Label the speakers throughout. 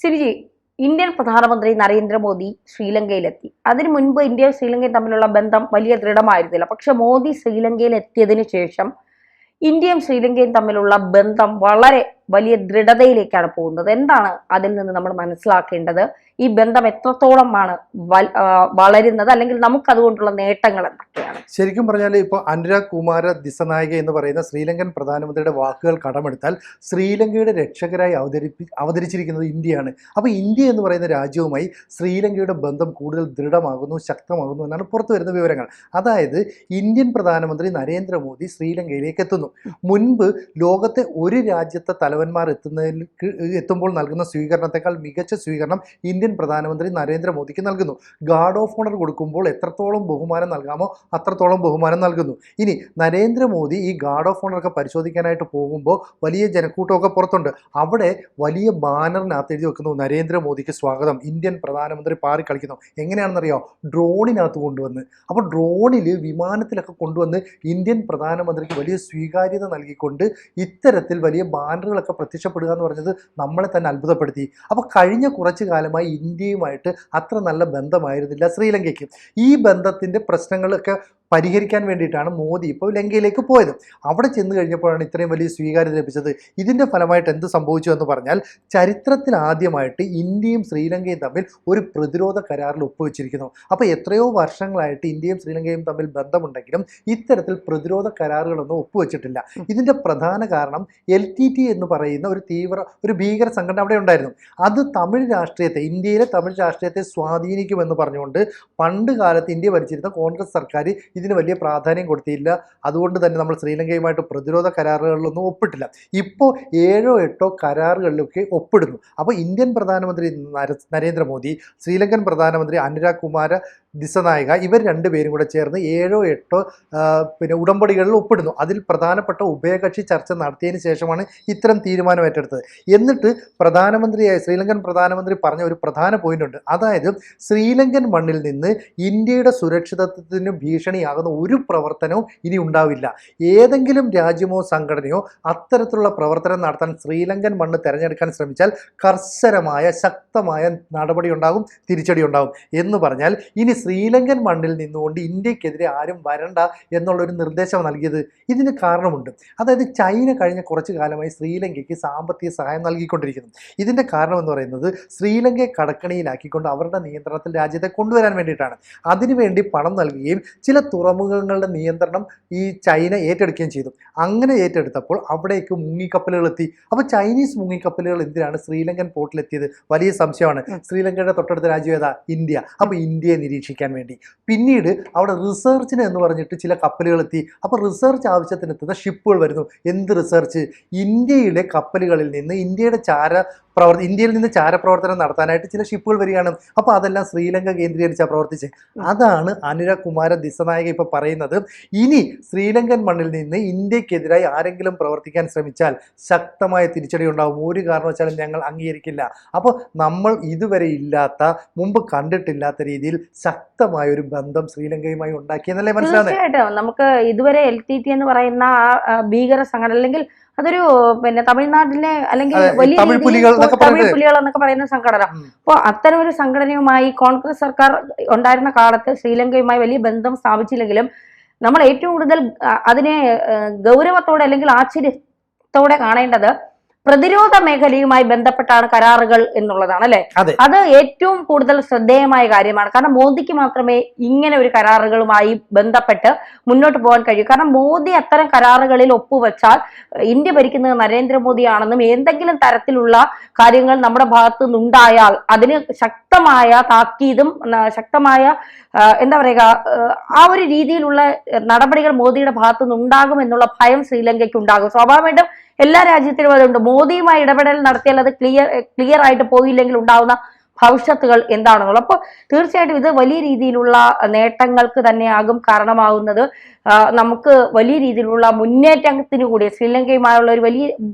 Speaker 1: സിരിജി, Indian പ്രധാനമന്ത്രി നരേന്ദ്രമോദി ശ്രീലങ്കയിലെത്തി. അതിനു മുൻപ് ഇന്ത്യയും ശ്രീലങ്കയും തമ്മിലുള്ള ബന്ധം വലിയ ദൃഢമായിരുന്നില്ല. പക്ഷെ മോദി ശ്രീലങ്കയിൽ എത്തിയതിനു ശേഷം ഇന്ത്യയും ശ്രീലങ്കയും തമ്മിലുള്ള ബന്ധം വളരെ വലിയ ദൃഢതയിലേക്കാണ് പോകുന്നത്. എന്താണ് അതിൽ നിന്ന് നമ്മൾ മനസ്സിലാക്കേണ്ടത്? ഈ ബന്ധം എത്രത്തോളമാണ് വളരുന്നത്, അല്ലെങ്കിൽ നമുക്ക് അതുകൊണ്ടുള്ള നേട്ടങ്ങൾ എന്തൊക്കെയാണ്?
Speaker 2: ശരിക്കും പറഞ്ഞാൽ ഇപ്പോൾ അനുരാഗ് കുമാര ദിസനായക എന്ന് പറയുന്ന ശ്രീലങ്കൻ പ്രധാനമന്ത്രിയുടെ വാക്കുകൾ കടമെടുത്താൽ ശ്രീലങ്കയുടെ രക്ഷകരായി അവതരിച്ചിരിക്കുന്നത് ഇന്ത്യയാണ്. അപ്പോൾ ഇന്ത്യ എന്ന് പറയുന്ന രാജ്യവുമായി ശ്രീലങ്കയുടെ ബന്ധം കൂടുതൽ ദൃഢമാകുന്നു, ശക്തമാകുന്നു എന്നാണ് പുറത്തു വരുന്ന വിവരങ്ങൾ. അതായത് ഇന്ത്യൻ പ്രധാനമന്ത്രി നരേന്ദ്രമോദി ശ്രീലങ്കയിലേക്ക് എത്തുന്നു. മുൻപ് ലോകത്തെ ഒരു രാജ്യത്തെ തലവന്മാർ എത്തുമ്പോൾ നൽകുന്ന സ്വീകരണത്തെക്കാൾ മികച്ച സ്വീകരണം ഇന്ത്യൻ പ്രധാനമന്ത്രി നരേന്ദ്രമോദിക്ക് നൽകുന്നു. ഗാർഡ് ഓഫ് ഓണർ കൊടുക്കുമ്പോൾ എത്രത്തോളം ബഹുമാനം നൽകാമോ അത്രത്തോളം ബഹുമാനം നൽകുന്നു. ഇനി നരേന്ദ്രമോദി ഈ ഗാർഡ് ഓഫ് ഓണർ ഒക്കെ പരിശോധിക്കാനായിട്ട് പോകുമ്പോൾ വലിയ ജനക്കൂട്ടമൊക്കെ പുറത്തുണ്ട്. അവിടെ വലിയ ബാനറിനകത്ത് എഴുതി വെക്കുന്നു, നരേന്ദ്രമോദിക്ക് സ്വാഗതം, ഇന്ത്യൻ പ്രധാനമന്ത്രി പാറി കളിക്കുന്നു. എങ്ങനെയാണെന്നറിയോ? ഡ്രോണിനകത്ത് കൊണ്ടുവന്ന്. അപ്പോൾ ഡ്രോണിൽ വിമാനത്തിലൊക്കെ കൊണ്ടുവന്ന് ഇന്ത്യൻ പ്രധാനമന്ത്രിക്ക് വലിയ സ്വീകാര്യത നൽകിക്കൊണ്ട് ഇത്തരത്തിൽ വലിയ ബാനറുകളൊക്കെ പ്രത്യക്ഷപ്പെടുക എന്ന് പറഞ്ഞത് നമ്മളെ തന്നെ അത്ഭുതപ്പെടുത്തി. അപ്പോൾ കഴിഞ്ഞ കുറച്ചു കാലമായി ഇന്ത്യയുമായിട്ട് അത്ര നല്ല ബന്ധമായിരുന്നില്ല ശ്രീലങ്കയ്ക്ക്. ഈ ബന്ധത്തിൻ്റെ പ്രശ്നങ്ങളൊക്കെ പരിഹരിക്കാൻ വേണ്ടിയിട്ടാണ് മോദി ഇപ്പോൾ ലങ്കയിലേക്ക് പോയത്. അവിടെ ചെന്ന് കഴിഞ്ഞപ്പോഴാണ് ഇത്രയും വലിയ സ്വീകാര്യത ലഭിച്ചത്. ഇതിൻ്റെ ഫലമായിട്ട് എന്ത് സംഭവിച്ചു എന്ന് പറഞ്ഞാൽ, ചരിത്രത്തിൽ ആദ്യമായിട്ട് ഇന്ത്യയും ശ്രീലങ്കയും തമ്മിൽ ഒരു പ്രതിരോധ കരാറിൽ ഒപ്പുവെച്ചിരിക്കുന്നു. അപ്പോൾ എത്രയോ വർഷങ്ങളായിട്ട് ഇന്ത്യയും ശ്രീലങ്കയും തമ്മിൽ ബന്ധമുണ്ടെങ്കിലും ഇത്തരത്തിൽ പ്രതിരോധ കരാറുകളൊന്നും ഒപ്പുവെച്ചിട്ടില്ല. ഇതിൻ്റെ പ്രധാന കാരണം LTT എന്ന് പറയുന്ന ഒരു ഭീകര സംഘടന അവിടെ ഉണ്ടായിരുന്നു. അത് തമിഴ് രാഷ്ട്രീയത്തെ, ഇന്ത്യയിലെ തമിഴ് രാഷ്ട്രീയത്തെ സ്വാധീനിക്കുമെന്ന് പറഞ്ഞുകൊണ്ട് പണ്ട് കാലത്ത് ഇന്ത്യ ഭരിച്ചിരുന്ന കോൺഗ്രസ് സർക്കാർ ഇതിന് വലിയ പ്രാധാന്യം കൊടുത്തില്ല. അതുകൊണ്ട് തന്നെ നമ്മൾ ശ്രീലങ്കയുമായിട്ട് പ്രതിരോധ കരാറുകളിലൊന്നും ഒപ്പിട്ടില്ല. ഇപ്പോൾ 7 or 8 കരാറുകളിലൊക്കെ ഒപ്പിടുന്നു. അപ്പോൾ ഇന്ത്യൻ പ്രധാനമന്ത്രി നരേന്ദ്രമോദി, ശ്രീലങ്കൻ പ്രധാനമന്ത്രി അനുരാഗ് കുമാര ദിസനായക, ഇവർ രണ്ടുപേരും കൂടെ ചേർന്ന് 7 or 8 ഉടമ്പടികളിൽ ഒപ്പിടുന്നു. അതിൽ പ്രധാനപ്പെട്ട ഉഭയകക്ഷി ചർച്ച നടത്തിയതിന് ശേഷമാണ് ഇത്തരം തീരുമാനം ഏറ്റെടുത്തത്. എന്നിട്ട് ശ്രീലങ്കൻ പ്രധാനമന്ത്രി പറഞ്ഞ ഒരു പ്രധാന പോയിന്റ് ഉണ്ട്. അതായത് ശ്രീലങ്കൻ മണ്ണിൽ നിന്ന് ഇന്ത്യയുടെ സുരക്ഷിതത്വത്തിന് ഭീഷണിയാകുന്ന ഒരു പ്രവർത്തനവും ഇനി ഉണ്ടാവില്ല. ഏതെങ്കിലും രാജ്യമോ സംഘടനയോ അത്തരത്തിലുള്ള പ്രവർത്തനം നടത്താൻ ശ്രീലങ്കൻ മണ്ണ് തിരഞ്ഞെടുക്കാൻ ശ്രമിച്ചാൽ കർശനമായ ശക്തമായ നടപടി ഉണ്ടാകും, തിരിച്ചടി ഉണ്ടാകും എന്ന് പറഞ്ഞാൽ ഇനി ശ്രീലങ്കൻ മണ്ണിൽ നിന്നുകൊണ്ട് ഇന്ത്യക്കെതിരെ ആരും വരണ്ട എന്നുള്ളൊരു നിർദ്ദേശം നൽകിയത്. ഇതിന് കാരണമുണ്ട്. അതായത് ചൈന കഴിഞ്ഞ കുറച്ചു കാലമായി ശ്രീലങ്കയ്ക്ക് സാമ്പത്തിക സഹായം നൽകിക്കൊണ്ടിരിക്കുന്നു. ഇതിൻ്റെ കാരണം എന്ന് പറയുന്നത് ശ്രീലങ്കയെ കടക്കണിയിലാക്കിക്കൊണ്ട് അവരുടെ നിയന്ത്രണത്തിൽ രാജ്യത്തെ കൊണ്ടുവരാൻ വേണ്ടിയിട്ടാണ്. അതിനുവേണ്ടി പണം നൽകുകയും ചില തുറമുഖങ്ങളുടെ നിയന്ത്രണം ഈ ചൈന ഏറ്റെടുക്കുകയും ചെയ്തു. അങ്ങനെ ഏറ്റെടുത്തപ്പോൾ അവിടേക്ക് മുങ്ങിക്കപ്പലുകൾ എത്തി. അപ്പോൾ ചൈനീസ് മുങ്ങിക്കപ്പലുകൾ എന്തിനാണ് ശ്രീലങ്കൻ പോർട്ടിലെത്തിയത്? വലിയ സംശയമാണ്. ശ്രീലങ്കയുടെ തൊട്ടടുത്ത രാജ്യം ഏതാ? ഇന്ത്യ. അപ്പോൾ ഇന്ത്യയെ നിരീക്ഷിക്കാൻ വേണ്ടി. പിന്നീട് അവിടെ റിസർച്ചിന് എന്ന് പറഞ്ഞിട്ട് ചില കപ്പലുകൾ എത്തി. അപ്പോൾ റിസർച്ച് ആവശ്യത്തിനെത്തുന്ന ഷിപ്പുകൾ വരുന്നു. എന്ത് റിസർച്ച്? ഇന്ത്യയിലെ കപ്പലുകളിൽ നിന്ന് ഇന്ത്യയിൽ നിന്ന് ചാരപ്രവർത്തനം നടത്താനായിട്ട് ചില ഷിപ്പുകൾ വരികയാണ്. അപ്പോൾ അതെല്ലാം ശ്രീലങ്ക കേന്ദ്രീകരിച്ചാണ് പ്രവർത്തിച്ച്. അതാണ് അനുരാഗ് കുമാര ദിസനായക ഇപ്പോൾ പറയുന്നത്. ഇനി ശ്രീലങ്കൻ മണ്ണിൽ നിന്ന് ഇന്ത്യക്കെതിരായി ആരെങ്കിലും പ്രവർത്തിക്കാൻ ശ്രമിച്ചാൽ ശക്തമായ തിരിച്ചടി ഉണ്ടാവും. ഒരു കാരണവശാലും ഞങ്ങൾ അംഗീകരിക്കില്ല. അപ്പോൾ നമ്മൾ ഇതുവരെ ഇല്ലാത്ത, മുമ്പ് കണ്ടിട്ടില്ലാത്ത രീതിയിൽ ശക്തമായ ഒരു ബന്ധം ശ്രീലങ്കയുമായി ഉണ്ടാക്കിയെന്നല്ലേ മനസ്സിലാവുന്നത്?
Speaker 1: തീർച്ചയായിട്ടും. നമുക്ക് ഇതുവരെ LTT എന്ന് പറയുന്ന ആ ഭീകര സംഘടന, അല്ലെങ്കിൽ അതൊരു തമിഴ്നാട്ടിലെ അല്ലെങ്കിൽ വലിയ തമിഴ് പുലികൾ എന്നൊക്കെ പറയുന്ന സംഘടന. അപ്പോൾ അത്തരം ഒരു സംഘടനയുമായി കോൺഗ്രസ് സർക്കാർ ഉണ്ടായിരുന്ന കാലത്ത് ശ്രീലങ്കയുമായി വലിയ ബന്ധം സ്ഥാപിച്ചില്ലെങ്കിലും നമ്മൾ ഏറ്റവും കൂടുതൽ അതിനെ ഗൗരവത്തോടെ അല്ലെങ്കിൽ ആശ്ചര്യത്തോടെ കാണേണ്ടത് പ്രതിരോധ മേഖലയുമായി ബന്ധപ്പെട്ടാണ് കരാറുകൾ എന്നുള്ളതാണ്, അല്ലെ? അത് ഏറ്റവും കൂടുതൽ ശ്രദ്ധേയമായ കാര്യമാണ്. കാരണം മോദിക്ക് മാത്രമേ ഇങ്ങനെ ഒരു കരാറുകളുമായി ബന്ധപ്പെട്ട് മുന്നോട്ട് പോകാൻ കഴിയൂ. കാരണം മോദി അത്തരം കരാറുകളിൽ ഒപ്പുവെച്ചാൽ ഇന്ത്യ ഭരിക്കുന്നത് നരേന്ദ്രമോദിയാണെന്നും എന്തെങ്കിലും തരത്തിലുള്ള കാര്യങ്ങൾ നമ്മുടെ ഭാഗത്തു നിന്നുണ്ടായാൽ അതിന് ശക്തമായ താക്കീതും ശക്തമായ എന്താ പറയുക, ആ ഒരു രീതിയിലുള്ള നടപടികൾ മോദിയുടെ ഭാഗത്തു നിന്നുണ്ടാകും എന്നുള്ള ഭയം ശ്രീലങ്കയ്ക്ക് ഉണ്ടാകും. സ്വാഭാവികമായിട്ടും എല്ലാ രാജ്യത്തിനും അതുണ്ട്. മോദിയുമായി ഇടപെടൽ നടത്തിയാൽ അത് ക്ലിയർ ആയിട്ട് പോയില്ലെങ്കിൽ ഉണ്ടാവുന്ന ഭവിഷ്യത്തുകൾ എന്താണെന്നുള്ളത്. അപ്പോൾ തീർച്ചയായിട്ടും ഇത് വലിയ രീതിയിലുള്ള നേട്ടങ്ങൾക്ക് തന്നെയാകും കാരണമാകുന്നത്. നമുക്ക് വലിയ രീതിയിലുള്ള മുന്നേറ്റത്തിന് കൂടി ശ്രീലങ്കയുമായുള്ള ഒരു വലിയ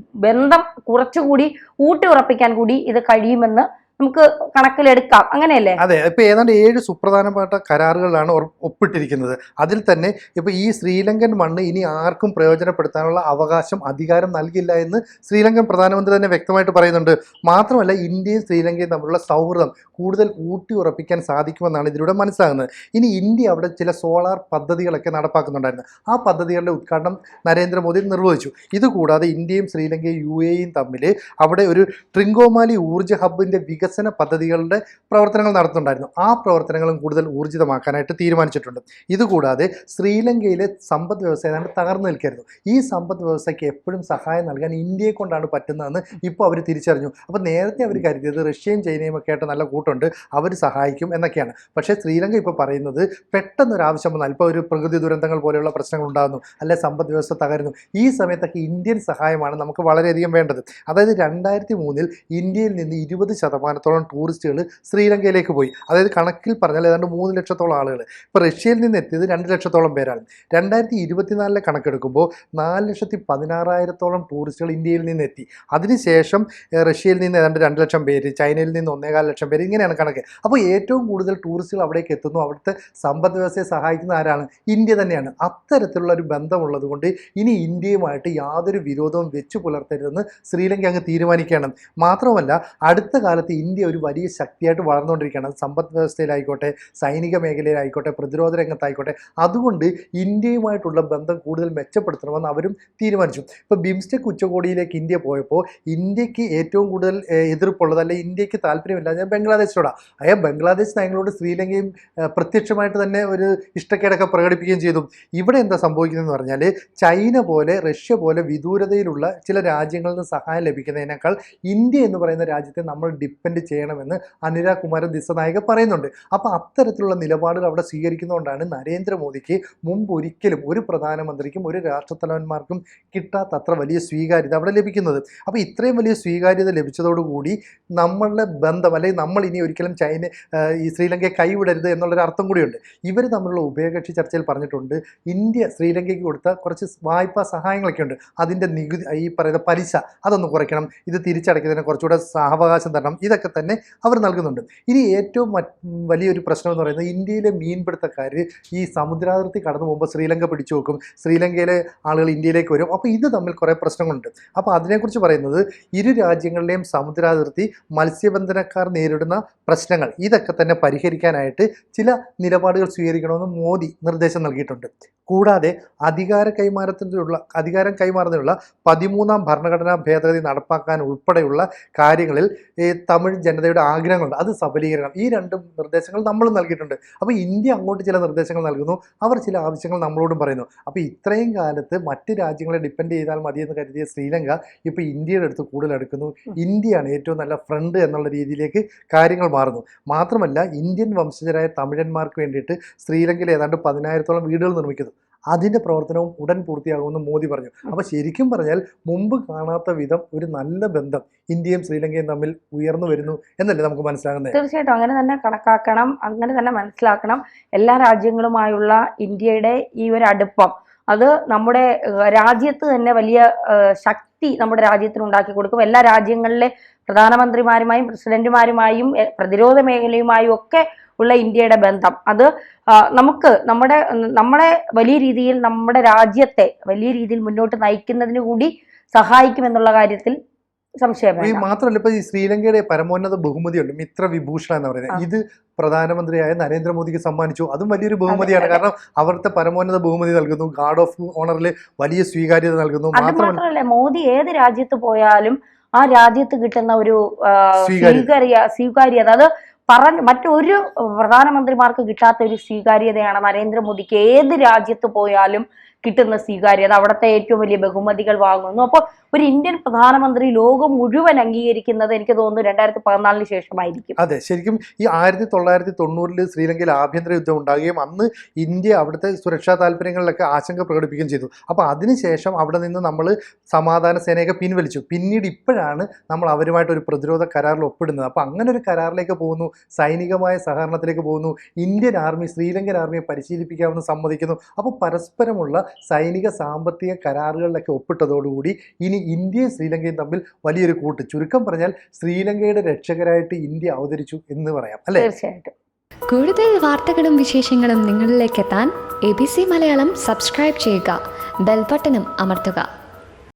Speaker 1: ബന്ധം കുറച്ചുകൂടി ഊട്ടി ഉറപ്പിക്കാൻ കൂടി ഇത് കഴിയുമെന്ന് നമുക്ക് കണക്കിലെടുക്കാം, അങ്ങനെയല്ലേ?
Speaker 2: അതെ, ഇപ്പൊ ഏതാണ്ട് 7 സുപ്രധാനപ്പെട്ട കരാറുകളിലാണ് ഒപ്പിട്ടിരിക്കുന്നത്. അതിൽ തന്നെ ഇപ്പൊ ഈ ശ്രീലങ്കൻ മണ്ണ് ഇനി ആർക്കും പ്രയോജനപ്പെടുത്താനുള്ള അവകാശം, അധികാരം നൽകില്ല എന്ന് ശ്രീലങ്കൻ പ്രധാനമന്ത്രി തന്നെ വ്യക്തമായിട്ട് പറയുന്നുണ്ട്. മാത്രമല്ല ഇന്ത്യയും ശ്രീലങ്കയും തമ്മിലുള്ള സൗഹൃദം കൂടുതൽ ഊട്ടി ഉറപ്പിക്കാൻ സാധിക്കുമെന്നാണ് ഇതിലൂടെ മനസ്സിലാകുന്നത്. ഇനി ഇന്ത്യ അവിടെ ചില സോളാർ പദ്ധതികളൊക്കെ നടപ്പാക്കുന്നുണ്ടായിരുന്നു. ആ പദ്ധതികളുടെ ഉദ്ഘാടനം നരേന്ദ്രമോദി നിർവഹിച്ചു. ഇതുകൂടാതെ ഇന്ത്യയും ശ്രീലങ്കയും UAEയും തമ്മിൽ അവിടെ ഒരു ട്രിങ്കോമാലി ഊർജ്ജ ഹബ്ബിന്റെ വികസന പദ്ധതികളുടെ പ്രവർത്തനങ്ങൾ നടത്തുന്നുണ്ടായിരുന്നു. ആ പ്രവർത്തനങ്ങളും കൂടുതൽ ഊർജിതമാക്കാനായിട്ട് തീരുമാനിച്ചിട്ടുണ്ട്. ഇതുകൂടാതെ ശ്രീലങ്കയിലെ സമ്പദ് വ്യവസ്ഥ ഏതാണ്ട് തകർന്നു നിൽക്കരുത്. ഈ സമ്പദ് വ്യവസ്ഥയ്ക്ക് എപ്പോഴും സഹായം നൽകാൻ ഇന്ത്യയെ കൊണ്ടാണ് പറ്റുന്നതെന്ന് ഇപ്പോൾ അവർ തിരിച്ചറിഞ്ഞു. അപ്പോൾ നേരത്തെ അവർ കരുതിയത് റഷ്യയും ചൈനയും ഒക്കെ ആയിട്ട് നല്ല കൂട്ടുണ്ട്, അവർ സഹായിക്കും എന്നൊക്കെയാണ്. പക്ഷേ ശ്രീലങ്ക ഇപ്പോൾ പറയുന്നത് പെട്ടെന്നൊരാവശ്യം വന്നാൽ, ഇപ്പോൾ ഒരു പ്രകൃതി ദുരന്തങ്ങൾ പോലെയുള്ള പ്രശ്നങ്ങൾ ഉണ്ടാകുന്നു, അല്ലെ സമ്പദ് വ്യവസ്ഥ തകരുന്നു, ഈ സമയത്തൊക്കെ ഇന്ത്യൻ സഹായമാണ് നമുക്ക് വളരെയധികം വേണ്ടത്. അതായത് 2003 ഇന്ത്യയിൽ നിന്ന് 20% ടൂറിസ്റ്റുകൾ ശ്രീലങ്കയിലേക്ക് പോയി. അതായത് കണക്കിൽ പറഞ്ഞാൽ ഏതാണ്ട് 3 ലക്ഷത്തോളം ആളുകൾ. ഇപ്പോൾ റഷ്യയിൽ നിന്ന് എത്തിയത് 2 ലക്ഷത്തോളം പേരാണ്. 2024 കണക്കെടുക്കുമ്പോൾ 4,16,000 ടൂറിസ്റ്റുകൾ ഇന്ത്യയിൽ നിന്ന് എത്തി. അതിനുശേഷം റഷ്യയിൽ നിന്ന് ഏതാണ്ട് 2 ലക്ഷം പേര്, ചൈനയിൽ നിന്ന് 1,4 ലക്ഷം പേര്, ഇങ്ങനെയാണ് കണക്ക്. അപ്പോൾ ഏറ്റവും കൂടുതൽ ടൂറിസ്റ്റുകൾ അവിടേക്ക് എത്തുന്നു. അവിടുത്തെ സമ്പദ് വ്യവസ്ഥയെ സഹായിക്കുന്ന ആരാണ്? ഇന്ത്യ തന്നെയാണ്. അത്തരത്തിലുള്ള ഒരു ബന്ധമുള്ളത് കൊണ്ട് ഇനി ഇന്ത്യയുമായിട്ട് യാതൊരു വിരോധവും വെച്ച് പുലർത്തരുതെന്ന് ശ്രീലങ്ക അങ്ങ് തീരുമാനിക്കുകയാണ്. മാത്രമല്ല അടുത്ത കാലത്ത് ഇന്ത്യ ഒരു വലിയ ശക്തിയായിട്ട് വളർന്നുകൊണ്ടിരിക്കുകയാണ്. സമ്പദ് വ്യവസ്ഥയിലായിക്കോട്ടെ, സൈനിക മേഖലയിലായിക്കോട്ടെ, പ്രതിരോധ രംഗത്തായിക്കോട്ടെ. അതുകൊണ്ട് ഇന്ത്യയുമായിട്ടുള്ള ബന്ധം കൂടുതൽ മെച്ചപ്പെടുത്തണമെന്ന് അവരും തീരുമാനിച്ചു. ഇപ്പോൾ ബിംസ്റ്റെക് ഉച്ചകോടിയിലേക്ക് ഇന്ത്യ പോയപ്പോൾ ഇന്ത്യക്ക് ഏറ്റവും കൂടുതൽ എതിർപ്പുള്ളത്, അല്ലെങ്കിൽ ഇന്ത്യക്ക് താല്പര്യമില്ല ബംഗ്ലാദേശിനോടാണ്. ബംഗ്ലാദേശ് നയങ്ങളോട് ശ്രീലങ്കയും പ്രത്യക്ഷമായിട്ട് തന്നെ ഒരു ഇഷ്ടക്കേടൊക്കെ പ്രകടിപ്പിക്കുകയും ചെയ്തു. ഇവിടെ എന്താ സംഭവിക്കുന്നതെന്ന് പറഞ്ഞാൽ ചൈന പോലെ, റഷ്യ പോലെ വിദൂരതയിലുള്ള ചില രാജ്യങ്ങളിൽ നിന്ന് സഹായം ലഭിക്കുന്നതിനേക്കാൾ ഇന്ത്യ എന്ന് പറയുന്ന രാജ്യത്തെ നമ്മൾ ഡിപ്പെൻഡ് ചെയ്യണമെന്ന് അനുരാഗ് കുമാര ദിസനായക പറയുന്നുണ്ട്. അപ്പോൾ അത്തരത്തിലുള്ള നിലപാടുകൾ അവിടെ സ്വീകരിക്കുന്നതുകൊണ്ടാണ് നരേന്ദ്രമോദിക്ക് മുമ്പ് ഒരിക്കലും ഒരു പ്രധാനമന്ത്രിക്കും ഒരു രാഷ്ട്രത്തലവന്മാർക്കും കിട്ടാത്തത്ര വലിയ സ്വീകാര്യത അവിടെ ലഭിക്കുന്നത്. അപ്പോൾ ഇത്രയും വലിയ സ്വീകാര്യത ലഭിച്ചതോടുകൂടി നമ്മളുടെ ബന്ധം, അല്ലെങ്കിൽ നമ്മൾ ഇനി ഒരിക്കലും ഈ ശ്രീലങ്കയെ കൈവിടരുത് എന്നുള്ളൊരു അർത്ഥം കൂടിയുണ്ട്. ഇവർ തമ്മിലുള്ള ഉഭയകക്ഷി ചർച്ചയിൽ പറഞ്ഞിട്ടുണ്ട് ഇന്ത്യ ശ്രീലങ്കയ്ക്ക് കൊടുത്ത കുറച്ച് വായ്പാ സഹായങ്ങളൊക്കെ ഉണ്ട്, അതിൻ്റെ നികുതി, ഈ പറയുന്ന പലിശ അതൊന്ന് കുറയ്ക്കണം, ഇത് തിരിച്ചടയ്ക്കുന്നതിന് കുറച്ചുകൂടെ സാവകാശം തരണം, ഇതൊക്കെ തന്നെ അവർ നൽകുന്നുണ്ട്. ഇനി ഏറ്റവും വലിയൊരു പ്രശ്നം എന്ന് പറയുന്നത് ഇന്ത്യയിലെ മീൻപിടുത്തക്കാർ ഈ സമുദ്രാതിർത്തി കടന്നു പോകുമ്പോൾ ശ്രീലങ്ക പിടിച്ചു വെക്കും, ശ്രീലങ്കയിലെ ആളുകൾ ഇന്ത്യയിലേക്ക് വരും. അപ്പോൾ ഇത് തമ്മിൽ കുറേ പ്രശ്നങ്ങളുണ്ട്. അപ്പോൾ അതിനെക്കുറിച്ച് പറയുന്നത് ഇരു രാജ്യങ്ങളിലെയും സമുദ്രാതിർത്തി മത്സ്യബന്ധനക്കാർ നേരിടുന്ന പ്രശ്നങ്ങൾ ഇതൊക്കെ തന്നെ പരിഹരിക്കാനായിട്ട് ചില നിലപാടുകൾ സ്വീകരിക്കണമെന്ന് മോദി നിർദ്ദേശം നൽകിയിട്ടുണ്ട്. കൂടാതെ അധികാരം കൈമാറുന്നതിനുള്ള 13ാം ഭരണഘടനാ ഭേദഗതി നടപ്പാക്കാൻ ഉൾപ്പെടെയുള്ള കാര്യങ്ങളിൽ തമിഴ് ജനതയുടെ ആഗ്രഹങ്ങളുണ്ട്, അത് സബലീകരണം. ഈ 2 നിർദ്ദേശങ്ങൾ നമ്മളും നൽകിയിട്ടുണ്ട്. അപ്പോൾ ഇന്ത്യ അങ്ങോട്ട് ചില നിർദ്ദേശങ്ങൾ നൽകുന്നു, അവർ ചില ആവശ്യങ്ങൾ നമ്മളോടും പറയുന്നു. അപ്പോൾ ഇത്രയും കാലത്ത് മറ്റ് രാജ്യങ്ങളെ ഡിപ്പെൻഡ് ചെയ്താൽ മതിയെന്ന് കരുതിയ ശ്രീലങ്ക ഇപ്പോൾ ഇന്ത്യയുടെ അടുത്ത് കൂടുതൽ അടുക്കുന്നു. ഇന്ത്യയാണ് ഏറ്റവും നല്ല ഫ്രണ്ട് എന്നുള്ള രീതിയിലേക്ക് കാര്യങ്ങൾ മാറുന്നു. മാത്രമല്ല ഇന്ത്യൻ വംശജരായ തമിഴന്മാർക്ക് വേണ്ടിയിട്ട് ശ്രീലങ്കയിൽ ഏതാണ്ട് 10,000-ഓളം വീടുകൾ നിർമ്മിക്കുന്നു. അതിൻ്റെ പ്രവർത്തനവും ഉടൻ പൂർത്തിയാകുമെന്ന് മോദി പറഞ്ഞു. അപ്പോൾ ശരിക്കും പറഞ്ഞാൽ മുമ്പ് കാണാത്ത വിധം ഒരു നല്ല ബന്ധം ഇന്ത്യയും ശ്രീലങ്കയും തമ്മിൽ ഉയർന്നു വരുന്നു എന്നല്ലേ നമുക്ക് മനസ്സിലാകുന്നത്?
Speaker 1: തീർച്ചയായിട്ടും അങ്ങനെ തന്നെ കണക്കാക്കണം, അങ്ങനെ തന്നെ മനസ്സിലാക്കണം. എല്ലാ രാജ്യങ്ങളുമായുള്ള ഇന്ത്യയുടെ ഈ ഒരു അടുപ്പം അത് നമ്മുടെ രാജ്യത്ത് തന്നെ വലിയ ശക്തി നമ്മുടെ രാജ്യത്തിന് ഉണ്ടാക്കി കൊടുക്കും. എല്ലാ രാജ്യങ്ങളിലെ പ്രധാനമന്ത്രിമാരുമായും പ്രസിഡന്റുമാരുമായും പ്രതിരോധ മേഖലയുമായും ഒക്കെ ഉള്ള ഇന്ത്യയുടെ ബന്ധം അത് നമുക്ക് നമ്മളെ വലിയ രീതിയിൽ, നമ്മുടെ രാജ്യത്തെ വലിയ രീതിയിൽ മുന്നോട്ട് നയിക്കുന്നതിന് കൂടി സഹായിക്കുമെന്നുള്ള കാര്യത്തിൽ സംശയമില്ല.
Speaker 2: മാത്രമല്ല ഇപ്പൊ ഈ ശ്രീലങ്കയുടെ പരമോന്നത ബഹുമതിയുണ്ട്, മിത്ര വിഭൂഷൺ എന്ന് പറയുന്നത്. ഇത് പ്രധാനമന്ത്രിയായ നരേന്ദ്രമോദിക്ക് സമ്മാനിച്ചു. അതും വലിയൊരു ബഹുമതിയാണ്. കാരണം അവിടുത്തെ പരമോന്നത ബഹുമതി നൽകുന്നു, ഗാർഡ് ഓഫ് ഓണറിൽ വലിയ സ്വീകാര്യത നൽകുന്നു.
Speaker 1: മാത്രമല്ല മോദി ഏത് രാജ്യത്ത് പോയാലും ആ രാജ്യത്ത് കിട്ടുന്ന ഒരു സ്വീകാര്യത അത് മറ്റൊരു പ്രധാനമന്ത്രിമാർക്ക് കിട്ടാത്ത ഒരു സ്വീകാര്യതയാണ് നരേന്ദ്രമോദിക്ക് ഏത് രാജ്യത്ത് പോയാലും കിട്ടുന്ന സ്വീകാര്യത. അവിടുത്തെ ഏറ്റവും വലിയ ബഹുമതികൾ വാങ്ങുന്നു. അപ്പോൾ ഒരു ഇന്ത്യൻ പ്രധാനമന്ത്രി ലോകം മുഴുവൻ അംഗീകരിക്കുന്നത് എനിക്ക് തോന്നുന്നു 2014 ശേഷമായിരിക്കും.
Speaker 2: അതെ, ശരിക്കും ഈ 1990 ശ്രീലങ്കയിൽ ആഭ്യന്തര യുദ്ധം ഉണ്ടാകുകയും അന്ന് ഇന്ത്യ അവിടുത്തെ സുരക്ഷാ താല്പര്യങ്ങളിലൊക്കെ ആശങ്ക പ്രകടിപ്പിക്കുകയും ചെയ്തു. അപ്പോൾ അതിനുശേഷം അവിടെ നിന്ന് നമ്മൾ സമാധാന സേനയൊക്കെ പിൻവലിച്ചു. പിന്നീട് ഇപ്പോഴാണ് നമ്മൾ അവരുമായിട്ട് ഒരു പ്രതിരോധ കരാറിൽ ഒപ്പിടുന്നത്. അപ്പോൾ അങ്ങനെ ഒരു കരാറിലേക്ക് പോകുന്നു, സൈനികമായ സഹകരണത്തിലേക്ക് പോകുന്നു. ഇന്ത്യൻ ആർമി ശ്രീലങ്കൻ ആർമിയെ പരിശീലിപ്പിക്കാമെന്ന് സമ്മതിക്കുന്നു. അപ്പോൾ പരസ്പരമുള്ള സൈനിക സാമ്പത്തിക കരാറുകളിലൊക്കെ ഒപ്പിട്ടതോടുകൂടി ഇനി ഇന്ത്യയും ശ്രീലങ്കയും തമ്മിൽ വലിയൊരു കൂട്ട്. ചുരുക്കം പറഞ്ഞാൽ ശ്രീലങ്കയുടെ രക്ഷകരായിട്ട് ഇന്ത്യ അവതരിച്ചു എന്ന് പറയാം അല്ലേ?
Speaker 1: തീർച്ചയായിട്ടും.
Speaker 3: കൂടുതൽ വാർത്തകളും വിശേഷങ്ങളും നിങ്ങളിലേക്ക് എത്താൻ ABC മലയാളം സബ്സ്ക്രൈബ് ചെയ്യുക, ബെൽബട്ടനും അമർത്തുക.